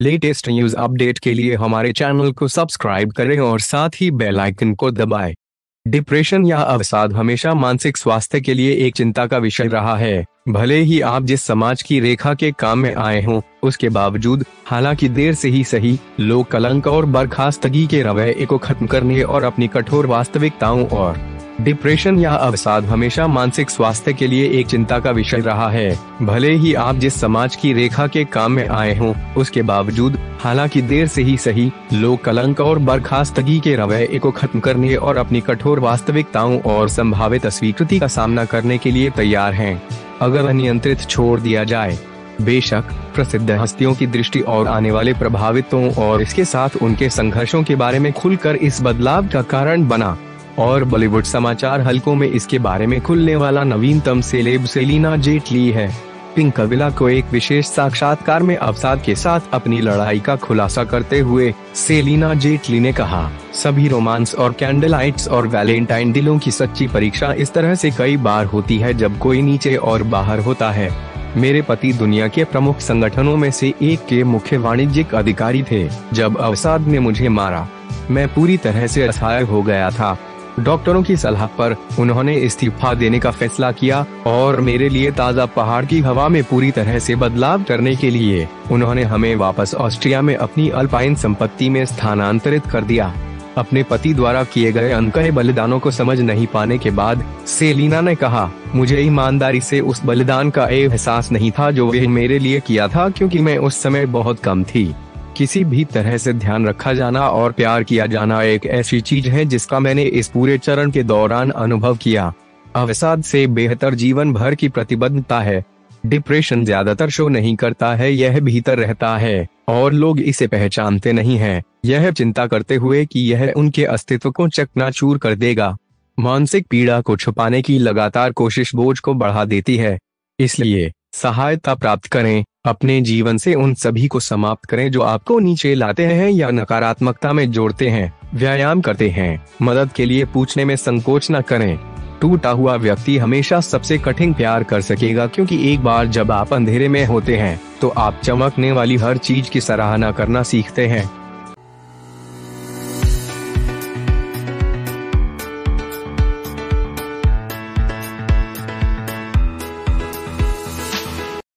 Latest news update के लिए हमारे चैनल को सब्सक्राइब करें और साथ ही बेल आइकन को दबाएं। डिप्रेशन या अवसाद हमेशा मानसिक स्वास्थ्य के लिए एक चिंता का विषय रहा है। भले ही आप जिस समाज की रेखा के काम में आए हों, उसके बावजूद हालांकि देर से ही सही, लोग कलंक और बर्खास्तगी के रवैये को खत्म करने और अपनी कठोर वास्तविकताओं और डिप्रेशन या अवसाद हमेशा मानसिक स्वास्थ्य के लिए एक चिंता का विषय रहा है। भले ही आप जिस समाज की रेखा के काम में आए हों, उसके बावजूद हालांकि देर से ही सही, लोग कलंक और बर्खास्तगी के रवैये को खत्म करने और अपनी कठोर वास्तविकताओं और संभावित अस्वीकृति का सामना करने के लिए तैयार हैं, अगर अनियंत्रित छोड़ दिया जाए। बेशक प्रसिद्ध हस्तियों की दृष्टि और आने वाले प्रभावितों और इसके साथ उनके संघर्षों के बारे में खुलकर इस बदलाव का कारण बना, और बॉलीवुड समाचार हलकों में इसके बारे में खुलने वाला नवीनतम सेलेब सेलिना जेटली है। पिंक विला को एक विशेष साक्षात्कार में अवसाद के साथ अपनी लड़ाई का खुलासा करते हुए सेलिना जेटली ने कहा, सभी रोमांस और कैंडललाइट्स और वैलेंटाइन दिलों की सच्ची परीक्षा इस तरह से कई बार होती है जब कोई नीचे और बाहर होता है। मेरे पति दुनिया के प्रमुख संगठनों में से एक के मुख्य वाणिज्यिक अधिकारी थे। जब अवसाद ने मुझे मारा, मैं पूरी तरह से असहाय हो गया था। डॉक्टरों की सलाह पर उन्होंने इस्तीफा देने का फैसला किया और मेरे लिए ताज़ा पहाड़ की हवा में पूरी तरह से बदलाव करने के लिए उन्होंने हमें वापस ऑस्ट्रिया में अपनी अल्पाइन संपत्ति में स्थानांतरित कर दिया। अपने पति द्वारा किए गए अनकहे बलिदानों को समझ नहीं पाने के बाद सेलिना ने कहा, मुझे ईमानदारी से उस बलिदान का एहसास नहीं था जो वे मेरे लिए किया था, क्योंकि मैं उस समय बहुत कम थी। किसी भी तरह से ध्यान रखा जाना और प्यार किया जाना एक ऐसी चीज है जिसका मैंने इस पूरे चरण के दौरान अनुभव किया। अवसाद से बेहतर जीवन भर की प्रतिबद्धता है। डिप्रेशन ज्यादातर शो नहीं करता है, यह भीतर रहता है और लोग इसे पहचानते नहीं हैं, यह चिंता करते हुए कि यह उनके अस्तित्व को चकनाचूर कर देगा। मानसिक पीड़ा को छुपाने की लगातार कोशिश बोझ को बढ़ा देती है। इसलिए सहायता प्राप्त करें, अपने जीवन से उन सभी को समाप्त करें जो आपको नीचे लाते हैं या नकारात्मकता में जोड़ते हैं। व्यायाम करते हैं, मदद के लिए पूछने में संकोच न करें। टूटा हुआ व्यक्ति हमेशा सबसे कठिन प्यार कर सकेगा, क्योंकि एक बार जब आप अंधेरे में होते हैं तो आप चमकने वाली हर चीज की सराहना करना सीखते हैं।